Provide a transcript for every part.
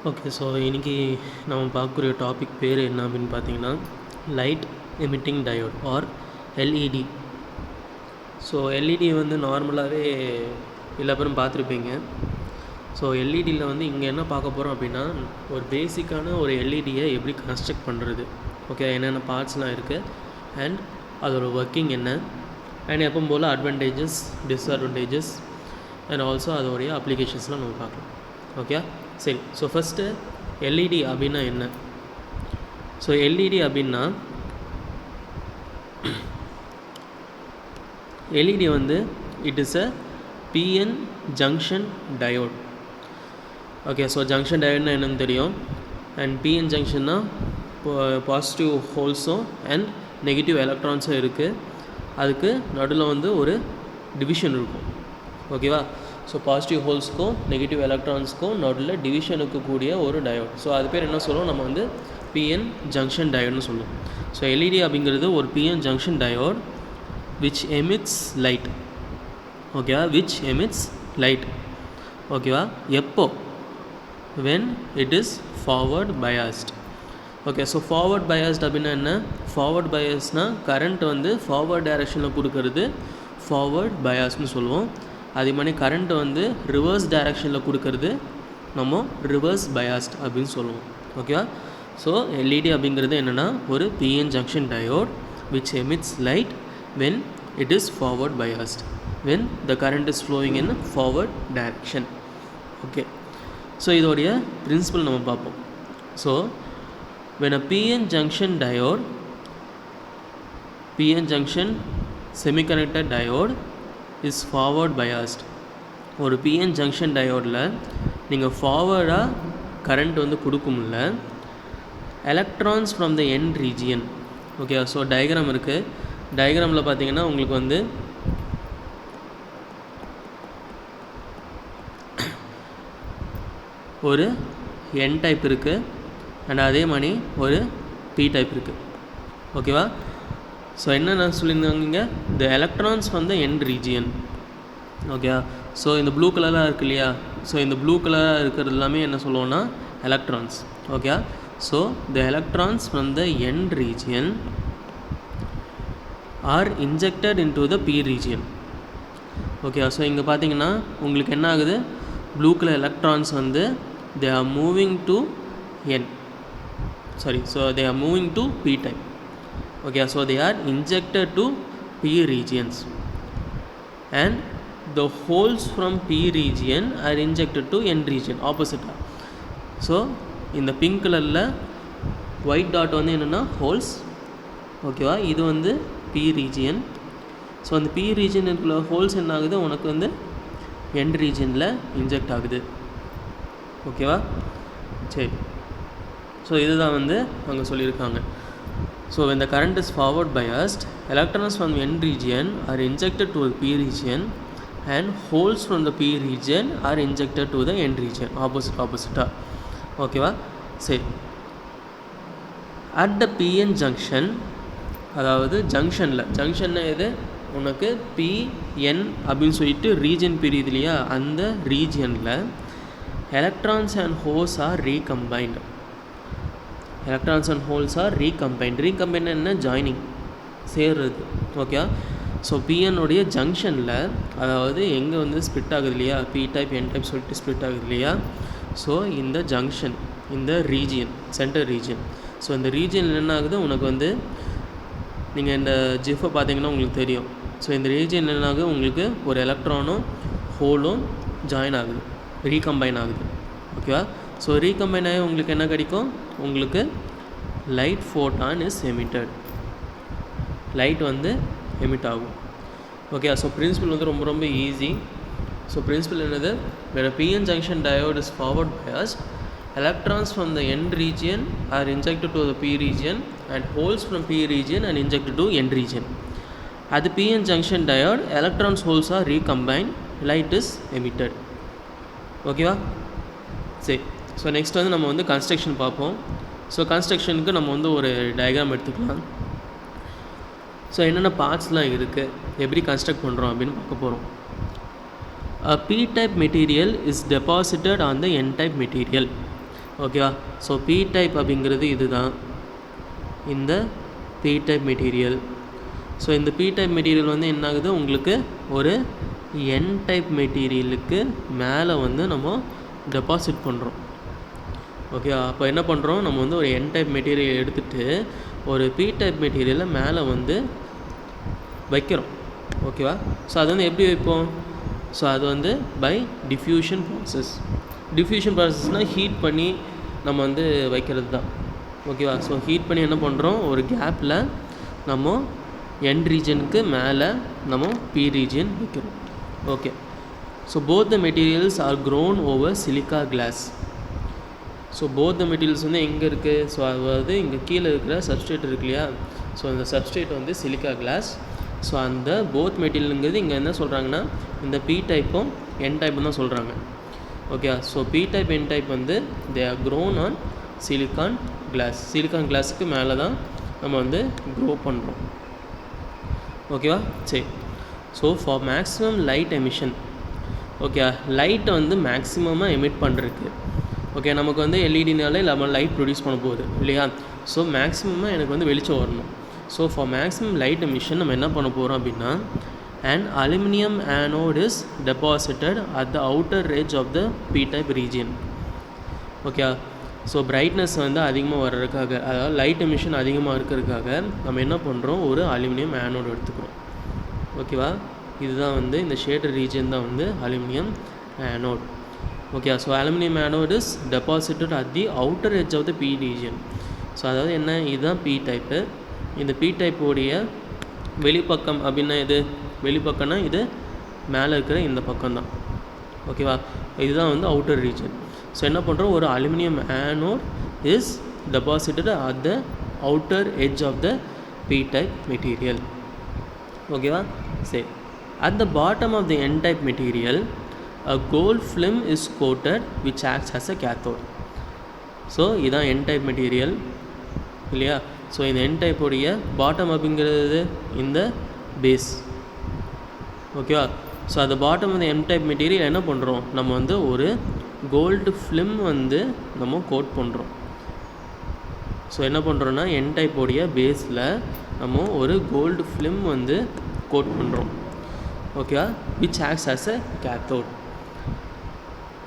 Okay. So இன்றைக்கி நம்ம பார்க்கக்கூடிய டாபிக் பேர் என்ன அப்படின்னு பார்த்தீங்கன்னா light emitting diode or LED. So LED வந்து நார்மலாகவே எல்லா பேரும் பார்த்துருப்பீங்க. ஸோ எல்இடியில் வந்து இங்கே என்ன பார்க்க போகிறோம் அப்படின்னா ஒரு பேசிக்கான ஒரு எல்இடியை எப்படி கன்ஸ்ட்ரக்ட் பண்ணுறது, ஓகே, என்னென்ன பார்ட்ஸ்லாம் இருக்குது அண்ட் அதோட ஒர்க்கிங் என்ன அண்ட் எப்போ போல் அட்வான்டேஜஸ் டிஸ்அட்வான்டேஜஸ் அண்ட் ஆல்சோ அதோடைய அப்ளிகேஷன்ஸ்லாம் நம்ம பார்க்கலாம். ஓகே, சரி. ஸோ ஃபஸ்ட்டு எல்இடி அப்படின்னா என்ன? ஸோ எல்இடி அப்படின்னா எல்இடி வந்து it is a PN junction diode. Okay, so junction டயோட்னா என்னன்னு தெரியும். அண்ட் பிஎன் ஜங்ஷன்னா பாசிட்டிவ் ஹோல்ஸும் அண்ட் நெகட்டிவ் எலக்ட்ரான்ஸும் இருக்குது. அதுக்கு நடுவில் வந்து ஒரு டிவிஷன் இருக்கும். ஓகேவா? ஸோ பாசிட்டிவ் ஹோல்ஸ்க்கும் நெகட்டிவ் எலக்ட்ரான்ஸ்க்கும் நடுவில் டிவிஷனுக்கு கூடிய ஒரு டயோட். ஸோ அது பேர் என்ன சொல்லுவோம், நம்ம வந்து பிஎன் ஜங்ஷன் டயோட்னு சொல்லுவோம். ஸோ எல்இடி அப்படிங்கிறது ஒரு PN junction diode which emits light. ஓகேவா? Which emits light. ஓகேவா? எப்போ? when it is forward biased. Okay, so forward biased அப்படின்னா என்ன? ஃபார்வர்ட் பயாஸ்னால் கரண்ட் வந்து ஃபார்வர்ட் டைரெக்ஷனில் கொடுக்கறது ஃபார்வர்ட் பயாஸ்னு சொல்லுவோம். அதே மாதிரி கரண்ட் வந்து ரிவர்ஸ் டைரெக்ஷனில் கொடுக்கறது நம்ம ரிவர்ஸ் பயாஸ்ட் அப்படின்னு சொல்லுவோம். ஓகேவா? ஸோ எல்இடி அப்படிங்கிறது என்னென்னா ஒரு PN junction diode which emits light when it is forward biased, when the current is flowing in forward direction. Okay, so இதோடைய பிரின்சிபல் நம்ம பார்ப்போம். So when a PN junction semiconductor diode is forward biased. ஒரு PN junction diode நீங்கள் ஃபார்வர்டாக current வந்து கொடுக்கும்ல electrons from the N region. Okay, so diagram இருக்குது. டயக்ராமில் பார்த்தீங்கன்னா உங்களுக்கு வந்து ஒரு என் டைப் இருக்குது அண்ட் அதே மாதிரி ஒரு பி டைப் இருக்குது. ஓகேவா? ஸோ என்ன சொல்லியிருந்தாங்க இங்கே, த electrons from the N region. ஓகேவா? ஸோ இந்த ப்ளூ கலராக இருக்கு இல்லையா? ஸோ இந்த ப்ளூ கலராக இருக்கிறது எல்லாமே என்ன சொல்லுவோன்னா electrons. Okay, so the electrons from the N region are injected into the P region. Okay, so இங்கே பார்த்தீங்கன்னா உங்களுக்கு என்ன ஆகுது, ப்ளூ கலர் எலக்ட்ரான்ஸ் வந்து they are moving to they are moving to p type. Okay, so they are injected to p regions and the holes from p region are injected to n region opposite. So in the pink color la white dot வந்து என்னன்னா holes. ஓகேவா? இது வந்து p region. So அந்த p region இருக்குள்ள holes என்ன ஆகுது, உனக்கு வந்து n regionல இன்ஜெக்ட் ஆகுது. ஓகேவா? சரி. ஸோ இதுதான் வந்து அங்கே சொல்லியிருக்காங்க. So when the current is forward biased, electrons from n region are injected to the p region and holes from the p region are injected to the n region. opposite. ஓகேவா? சரி. at the pn junction, அதாவது ஜங்ஷனில் எது உனக்கு PN அப்படின்னு சொல்லிட்டு region பிரியுது இல்லையா? அந்த ரீஜியனில் electrons and holes are recombined. recombined என்ன? ஜாயினிங், சேர்றது. ஓகே, ஸோ பிஎன்னுடைய ஜங்ஷனில், அதாவது எங்கே வந்து ஸ்ப்ளிட் ஆகுது இல்லையா, பி டைப் என் டைப் சொல்லிட்டு ஸ்ப்ளிட் ஆகுது இல்லையா? ஸோ இந்த ஜங்ஷன், இந்த ரீஜியன், சென்டர் ரீஜியன். ஸோ இந்த ரீஜியன் என்ன ஆகுது, உனக்கு வந்து நீங்கள் இந்த ஜிஃபை பார்த்தீங்கன்னா உங்களுக்கு தெரியும். ஸோ இந்த ரீஜியன் என்ன ஆகுது, உங்களுக்கு ஒரு எலக்ட்ரானும் ஹோலும் ஜாயின் ஆகுது, ரீகம்பைன் ஆகுது. ஓகேவா? ஸோ ரீகம்பைன் ஆகி உங்களுக்கு என்ன கிடைக்கும், உங்களுக்கு light photon is emitted. Light வந்து எமிட் ஆகும். ஓகே, ஸோ பிரின்சிபல் வந்து ரொம்ப ரொம்ப ஈஸி. ஸோ பிரின்சிபல் என்னது, when a PN junction diode is forward biased, electrons from the n region are injected to the p region and holes from p region are injected to n region. At the PN junction diode, electrons holes are recombined, light is emitted. ஓகேவா? சரி. So next வந்து நம்ம வந்து construction பார்ப்போம். So கன்ஸ்ட்ரக்ஷனுக்கு நம்ம வந்து ஒரு diagram எடுத்துக்கலாம். ஸோ என்னென்ன பார்ட்ஸ்லாம் இருக்குது, எப்படி கன்ஸ்ட்ரக்ட் பண்ணுறோம் அப்படின்னு பார்க்க போகிறோம். A p-type material is deposited on the n-type material. ஓகேவா. ஸோ பி டைப் அப்படிங்கிறது இதுதான் இந்த பி டைப் மெட்டீரியல். ஸோ இந்த பி டைப் மெட்டீரியல் வந்து என்ன ஆகுது, உங்களுக்கு ஒரு என் டைப் மெட்டீரியலுக்கு மேலே வந்து நம்ம டெபாசிட் பண்ணுறோம். ஓகே, அப்போ என்ன பண்ணுறோம், நம்ம வந்து ஒரு என் டைப் மெட்டீரியல் எடுத்துகிட்டு ஒரு பி டைப் மெட்டீரியலை மேலே வந்து வைக்கிறோம். ஓகேவா. ஸோ அது வந்து எப்படி வைப்போம், ஸோ அது வந்து பை டிஃப்யூஷன் ப்ராசஸ். டிஃப்யூஷன் ப்ராசஸ்னால் ஹீட் பண்ணி நம்ம வந்து வைக்கிறது தான். ஓகேவா. ஸோ ஹீட் பண்ணி என்ன பண்ணுறோம், ஒரு கேப்பில் நம்ம என் ரீஜனுக்கு மேலே நம்ம பி ரீஜன் வைக்கிறோம். Okay. So both the materials are grown over silica glass. So both the materials வந்து எங்கே இருக்குது, ஸோ அதாவது இங்கே கீழே இருக்கிற சப்ஸ்ட்ரேட் இருக்கு இல்லையா, ஸோ அந்த சப்ஸ்ட்ரேட் வந்து சிலிக்கா கிளாஸ். ஸோ அந்த போத் மெட்டீரியலுங்கிறது இங்கே என்ன சொல்கிறாங்கன்னா இந்த பி டைப்பும் என் டைப்பும் தான் சொல்கிறாங்க. Okay. So P type N type வந்து they are grown on silicon glass. Silicon கிளாஸுக்கு மேலே தான் நம்ம வந்து க்ரோ பண்ணுறோம். ஓகேவா. சரி. So for maximum light emission, okay, லைட்டை வந்து மேக்ஸிமமாக எமிட் பண்ணுறதுக்கு, ஓகே, நமக்கு வந்து எல்இடினாலே நம்ம லைட் ப்ரொடியூஸ் பண்ண போகுது இல்லையா. ஸோ மேக்ஸிமமாக எனக்கு வந்து வெளிச்சம் வரணும். So for maximum light emission நம்ம என்ன பண்ண போகிறோம் அப்படின்னா, an aluminum anode is deposited at the outer edge of the p-type region. Okay. So brightness வந்து அதிகமாக வர்றதுக்காக, அதாவது லைட் எமிஷன் அதிகமாக இருக்கிறதுக்காக நம்ம என்ன பண்ணுறோம், ஒரு அலுமினியம் ஆனோடு எடுத்துக்கிறோம். ஓகேவா. இதுதான் வந்து இந்த ஷேடட் ரீஜன் தான் வந்து aluminium anode. Okay. So aluminium anode is deposited at the outer edge of the P region. So அதாவது என்ன, இதுதான் பி டைப்பு. இந்த பி டைப்போடைய வெளிப்பக்கம் அப்படின்னா இது வெளிப்பக்கம்னா இது மேலே இருக்கிற இந்த பக்கம் தான். ஓகேவா. இதுதான் வந்து அவுட்டர் ரீஜன். ஸோ என்ன பண்ணுறோம், ஒரு aluminium anode is deposited at the outer edge of the P type material. ஓகேவா. சரி. At the bottom of the N type material a gold film is coated which acts as a cathode. So இதுதான் என் type material இல்லையா. So இந்த என் டைப்போடைய bottom அப்படிங்கிறது இந்த base. ஓகேவா. So அந்த bottom வந்து என் டைப் மெட்டீரியல் என்ன பண்ணுறோம், நம்ம வந்து ஒரு கோல்டு ஃபிலிம் வந்து நம்ம கோட் பண்ணுறோம். ஸோ என்ன பண்ணுறோன்னா என் டைப்போடைய பேஸில் நம்ம ஒரு கோல்டு ஃபிலிம் வந்து கோட் பண்ணுறோம். ஓகேவா. Which acts as a cathode.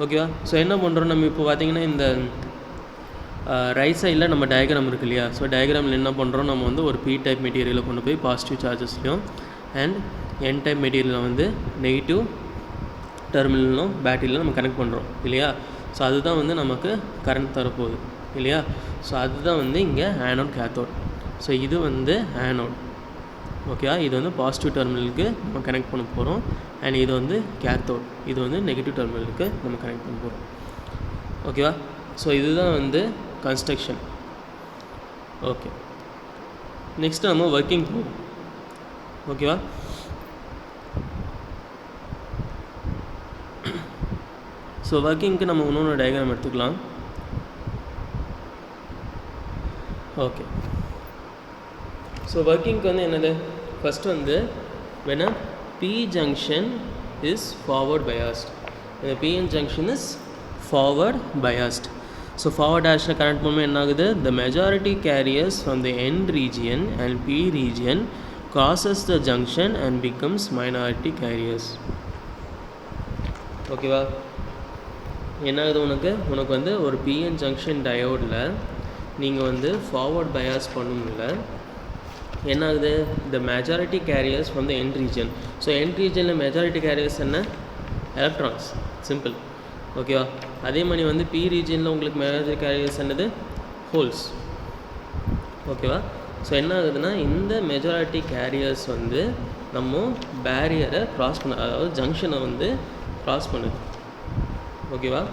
ஓகேவா. ஸோ என்ன பண்ணுறோம், நம்ம இப்போ பார்த்திங்கன்னா இந்த ரைட் சைடில் நம்ம டயக்ராம் இருக்குது இல்லையா. ஸோ டயக்ராமில் என்ன பண்ணுறோம், நம்ம வந்து ஒரு பி டைப் மெட்டீரியலை கொண்டு போய் பாசிட்டிவ் சார்ஜஸ்லையும் அண்ட் என் டைப் மெட்டீரியலில் வந்து நெகட்டிவ் டெர்மினலும் பேட்டரியில் நம்ம கனெக்ட் பண்ணுறோம் இல்லையா. ஸோ அதுதான் வந்து நமக்கு கரண்ட் தரப்போகுது இல்லையா. ஸோ அதுதான் வந்து இங்கே ஆனோட் கேத்தோட். ஸோ இது வந்து ஆனோட். ஓகேவா. இது வந்து பாசிட்டிவ் டெர்மினலுக்கு நம்ம கனெக்ட் பண்ண போகிறோம். அண்ட் இது வந்து கேத்தோட், இது வந்து நெகட்டிவ் டெர்மினலுக்கு நம்ம கனெக்ட் பண்ண போகிறோம். ஓகேவா. ஸோ இதுதான் வந்து கன்ஸ்ட்ரக்ஷன். ஓகே. நெக்ஸ்ட்டு நம்ம ஒர்க்கிங் போவோம். ஓகேவா. ஸோ ஒர்க்கிங்க்கு நம்ம இன்னொன்று டயக்ராம் எடுத்துக்கலாம். ஓகே. ஸோ ஒர்க்கிங்க்கு வந்து என்னது, ஃபஸ்ட்டு வந்து when a P junction is forward biased. The PN junction is forward biased. So forward direction current movement என்ன ஆகுது, the majority carriers from the N region and P region crosses the junction and becomes minority carriers. ஓகேவா. என்ன ஆகுது, உனக்கு வந்து ஒரு PN junction டயோடில் நீங்கள் வந்து ஃபார்வர்ட் பயாஸ் பண்ணும்ல, என்ன ஆகுது, the majority carriers from the N region. So N regionல் majority carriers என்ன, எலக்ட்ரான்ஸ், சிம்பிள். ஓகேவா. அதே மாதிரி வந்து பி ரீஜனில் உங்களுக்கு majority carriers என்னது, ஹோல்ஸ். ஓகேவா. ஸோ என்ன ஆகுதுன்னா இந்த மெஜாரிட்டி கேரியர்ஸ் வந்து நம்ம பேரியரை க்ராஸ் பண்ண, அதாவது ஜங்ஷனை வந்து க்ராஸ் பண்ணுது. ஓகேவா.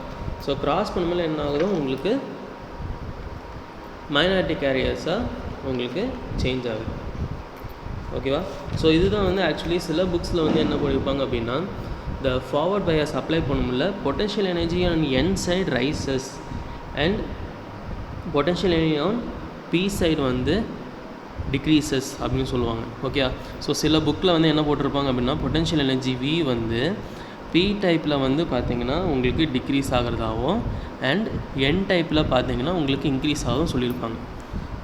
ஸோ க்ராஸ் பண்ணும்போது என்ன ஆகுதோ உங்களுக்கு மைனாரிட்டி கேரியர்ஸாக உங்களுக்கு சேஞ்ச் ஆகுது. ஓகேவா. ஸோ இதுதான் வந்து ஆக்சுவலி சில புக்ஸில் வந்து என்ன பண்ணியிருப்பாங்க அப்படின்னா, த ஃபார்வர்ட் பயாஸ் அப்ளை பண்ணும்போது potential energy on N side rises and potential energy on P side வந்து டிக்ரீசஸ் அப்படின்னு சொல்லுவாங்க. ஓகே. ஸோ சில புக்கில் வந்து என்ன போட்டிருப்பாங்க அப்படின்னா, பொட்டன்ஷியல் எனர்ஜி வி வந்து பி டைப்பில் வந்து பார்த்திங்கன்னா உங்களுக்கு டிக்ரீஸ் ஆகிறதாகவும் அண்ட் என் டைப்பில் பார்த்திங்கன்னா உங்களுக்கு இன்க்ரீஸ் ஆகும் சொல்லியிருப்பாங்க.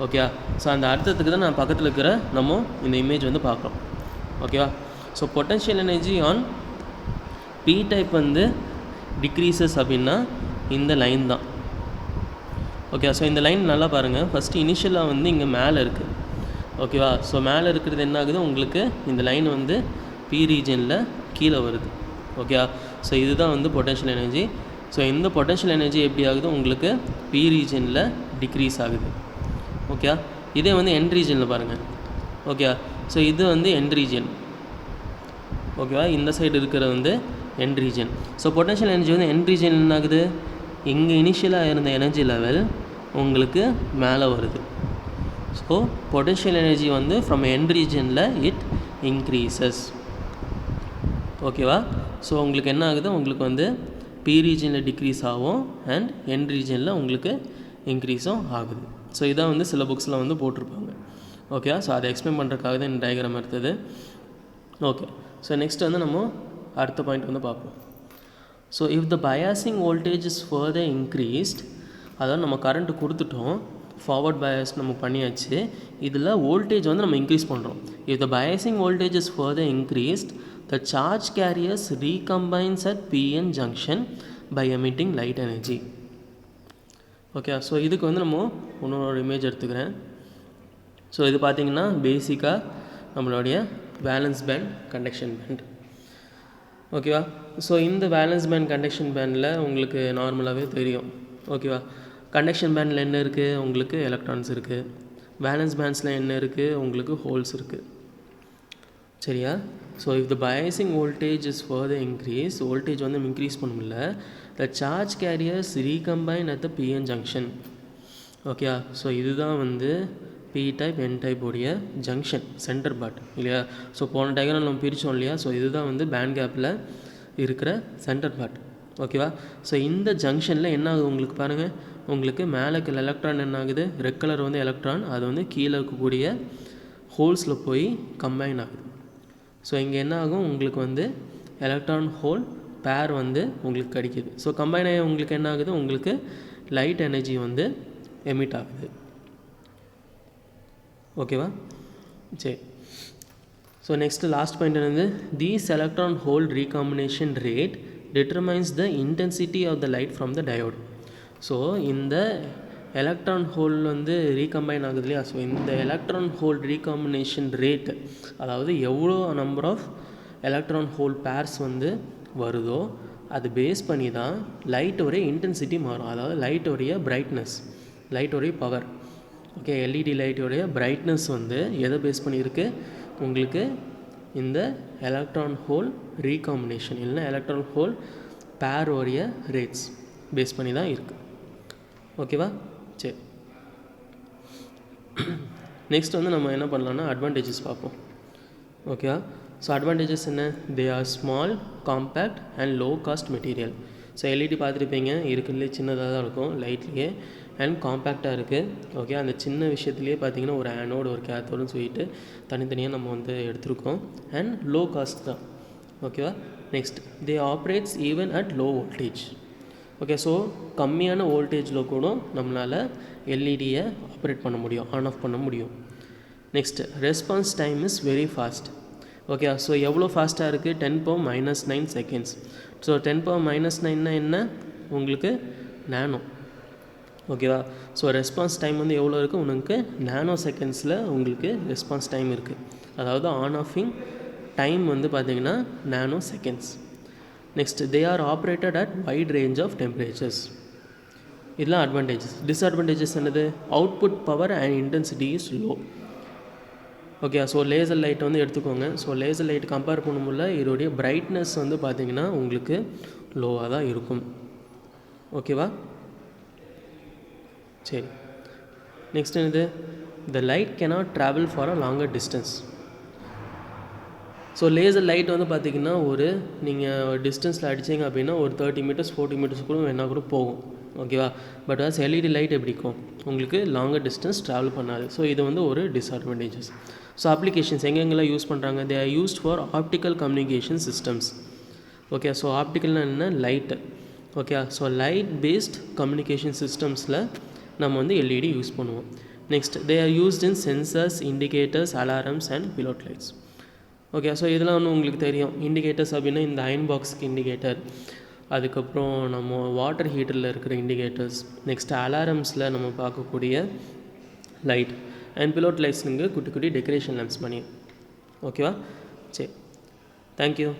ஓகேவா? ஸோ அந்த அர்த்தத்துக்கு தான் நான் பக்கத்தில் இருக்கிற நம்ம இந்த இமேஜ் வந்து பார்க்குறோம். ஓகேவா? So potential energy on P type வந்து டிக்ரீசஸ் அப்படின்னா இந்த லைன் தான். ஓகே, ஸோ இந்த லைன் நல்லா பாருங்கள். ஃபஸ்ட்டு இனிஷியலாக வந்து இங்கே மேலே இருக்குது. ஓகேவா? ஸோ மேலே இருக்கிறது என்ன ஆகுது, உங்களுக்கு இந்த லைன் வந்து பி ரீஜனில் கீழே வருது. ஓகேவா? ஸோ இதுதான் வந்து பொட்டன்ஷியல் எனர்ஜி. ஸோ இந்த பொட்டன்ஷியல் எனர்ஜி எப்படி ஆகுது, உங்களுக்கு பி ரீஜனில் டிக்ரீஸ் ஆகுது. ஓகே, இதே வந்து என் ரீஜனில் பாருங்கள். ஓகே, ஸோ இது வந்து என் ரீஜன். ஓகேவா? இந்த சைடு இருக்கிறது வந்து என் ரீஜன். ஸோ பொட்டன்ஷியல் எனர்ஜி வந்து என் ரீஜன் என்ன ஆகுது, இங்கே இனிஷியலாக இருந்த எனர்ஜி லெவல் உங்களுக்கு மேலே வருது. ஸோ பொட்டன்ஷியல் எனர்ஜி வந்து ஃப்ரம் என் ரீஜனில் இட் இன்க்ரீசஸ். ஓகேவா? ஸோ உங்களுக்கு என்ன ஆகுது, உங்களுக்கு வந்து பி ரீஜனில் டிக்ரீஸ் ஆகும் அண்ட் என் ரீஜனில் உங்களுக்கு இன்க்ரீஸும் ஆகுது. ஸோ இதான் வந்து சில புக்ஸில் வந்து போட்டிருப்பாங்க. ஓகே, ஸோ அதை எக்ஸ்பிளைன் பண்ணுறதுக்காக தான் இந்த டயக்ராம் எடுத்தது. ஓகே, ஸோ நெக்ஸ்ட் வந்து நம்ம அடுத்த பாயிண்ட் வந்து பார்ப்போம். So if the biasing voltage is further increased, அதாவது நம்ம கரண்ட்டு கொடுத்துட்டோம், ஃபார்வர்ட் பயாஸ் நம்ம பண்ணியாச்சு, இதில் வோல்டேஜ் வந்து நம்ம இன்க்ரீஸ் பண்ணுறோம். If the biasing voltage is further increased, the charge carriers recombines at PN junction by emitting light energy. Okay, so இதுக்கு வந்து நம்ம இன்னொரு இமேஜ் எடுத்துக்கிறேன். ஸோ இது பார்த்திங்கன்னா பேசிக்காக நம்மளுடைய வேலன்ஸ் பேண்ட், கண்டக்ஷன் பேண்ட். ஓகேவா? ஸோ இந்த வேலன்ஸ் பேண்ட், கண்டக்ஷன் பேண்டில் உங்களுக்கு நார்மலாகவே தெரியும். ஓகேவா? கண்டக்ஷன் பேண்டில் என்ன இருக்குது, உங்களுக்கு எலக்ட்ரான்ஸ் இருக்குது. வேலன்ஸ் பேண்ட்ஸில் என்ன இருக்குது, உங்களுக்கு ஹோல்ஸ் இருக்குது. சரியா? So if the biasing voltage is further increase, voltage வந்து இன்க்ரீஸ் பண்ணல, the charge carriers recombine at the PN junction. Okay, so இதுதான் வந்து பி டைப் என் டைப் உடைய ஜங்ஷன், சென்டர் பார்ட் இல்லையா? ஸோ போன டயக்ராம் நம்ம பிரித்தோம் இல்லையா? ஸோ இதுதான் வந்து பேண்ட் கேப்பில் இருக்கிற சென்டர் பார்ட். ஓகேவா? ஸோ இந்த ஜங்ஷனில் என்ன ஆகுது உங்களுக்கு பாருங்கள், உங்களுக்கு மேலே இருக்கிற எலக்ட்ரான் என்ன ஆகுது, ரெட் கலர் வந்து எலக்ட்ரான், அது வந்து கீழே இருக்கக்கூடிய ஹோல்ஸில் போய் கம்பைன் ஆகுது. ஸோ இங்கே என்ன ஆகும், உங்களுக்கு வந்து எலக்ட்ரான் ஹோல் பேர் வந்து உங்களுக்கு கிடைக்கிது. ஸோ கம்பைன் ஆகி உங்களுக்கு என்ன ஆகுது, உங்களுக்கு லைட் எனர்ஜி வந்து எமிட் ஆகுது. ஓகேவா? சரி, ஸோ நெக்ஸ்ட்டு லாஸ்ட் பாயிண்ட் என்னது, these electron hole recombination rate determines the intensity of the light from the diode. So இந்த எலக்ட்ரான் ஹோல் வந்து ரீகம்பைன் ஆகுது இல்லையா? ஸோ இந்த எலக்ட்ரான் ஹோல் ரீகாம்பினேஷன் ரேட், அதாவது எவ்வளோ number of electron hole pairs வந்து வருதோ அது பேஸ் பண்ணி தான் லைட்டோடைய இன்டென்சிட்டி மாறும். அதாவது லைட்டோடைய பிரைட்னஸ், லைட்டோடைய பவர். ஓகே, எல்இடி லைட்டோடைய பிரைட்னஸ் வந்து எதை பேஸ் பண்ணியிருக்கு, உங்களுக்கு இந்த எலக்ட்ரான் ஹோல் ரீகாம்பினேஷன் இல்லைன்னா எலக்ட்ரான் ஹோல் பேரோடைய ரேட்ஸ் பேஸ் பண்ணி தான் இருக்குது. ஓகேவா? சரி, நெக்ஸ்ட் வந்து நம்ம என்ன பண்ணலாம்னா அட்வான்டேஜஸ் பார்ப்போம். ஓகேவா? ஸோ அட்வான்டேஜஸ் என்ன, they are small, compact and low cost material. So LED பார்த்துருப்பீங்க, இருக்கிறதுலே சின்னதாக தான் இருக்கும் லைட்லேயே, அண்ட் காம்பேக்டாக இருக்குது. ஓகே, அந்த சின்ன விஷயத்துலேயே பார்த்தீங்கன்னா ஒரு ஆனோடு ஒரு கேத்தோடுன்னு சொல்லிட்டு தனித்தனியாக நம்ம வந்து எடுத்துருக்கோம். அண்ட் லோ காஸ்ட் தான். ஓகேவா? Next, they operates even at low voltage. Okay, so கம்மியான வோல்டேஜில் கூட நம்மளால் எல்இடியை ஆப்ரேட் பண்ண முடியும், ஆன் ஆஃப் பண்ண முடியும். Next, response time is very fast. Okay, so எவ்வளோ ஃபாஸ்ட்டாக இருக்குது, 10⁻⁹ செகண்ட்ஸ். ஸோ 10⁻⁹ என்ன, உங்களுக்கு நேனோ. ஓகேவா? ஸோ ரெஸ்பான்ஸ் டைம் வந்து எவ்வளோ இருக்குது, உங்களுக்கு நேனோ செகண்ட்ஸில் உங்களுக்கு ரெஸ்பான்ஸ் டைம் இருக்குது. அதாவது ஆன் ஆஃபிங் டைம் வந்து பார்த்திங்கன்னா nanoseconds. Next, they are operated at wide range of temperatures. இதெல்லாம் அட்வான்டேஜஸ். டிஸ்அட்வான்டேஜஸ் என்னது, output power and intensity is low. Okay, so laser light வந்து எடுத்துக்கோங்க. ஸோ லேசர் லைட் கம்பேர் பண்ணும்போது இதோடைய பிரைட்னஸ் வந்து பார்த்திங்கன்னா உங்களுக்கு லோவாக தான் இருக்கும். ஓகேவா? சரி, நெக்ஸ்ட் என்னது, the light cannot travel for a longer distance. So laser light வந்து பார்த்திங்கன்னா ஒரு நீங்கள் டிஸ்டன்ஸில் அடிச்சிங்க அப்படின்னா ஒரு 30 மீட்டர்ஸ் 40 மீட்டர்ஸ் கூட வேணால் கூட போகும். ஓகேவா? பட் அது எல்இடி லைட் எப்படிக்கும், உங்களுக்கு லாங்கர் டிஸ்டன்ஸ் ட்ராவல் பண்ணாது. ஸோ இது வந்து ஒரு டிஸ்அட்வான்டேஜஸ். ஸோ அப்ளிகேஷன்ஸ் எங்கெங்கெல்லாம் யூஸ் பண்ணுறாங்க, they are used for optical communication systems. Okay. So ஆப்டிக்கல்னால் என்ன, light. Okay. So light based communication சிஸ்டம்ஸில் நம்ம வந்து எல்இடி யூஸ் பண்ணுவோம். Next, they are used in sensors, indicators, alarms and pilot lights. Okay. So இதெல்லாம் வந்து உங்களுக்கு தெரியும். இண்டிகேட்டர்ஸ் அப்படின்னா இந்த அயன் பாக்ஸுக்கு இண்டிகேட்டர், அதுக்கப்புறம் நம்ம வாட்டர் ஹீட்டரில் இருக்கிற இண்டிகேட்டர்ஸ், நெக்ஸ்ட் அலாரம்ஸில் நம்ம பார்க்கக்கூடிய லைட், அண்ட் பிலோட் லைட்ஸுங்க குட்டி குட்டி டெக்கரேஷன் லேம்ப்ஸ் பண்ணி. ஓகேவா? சரி, தேங்க்யூ.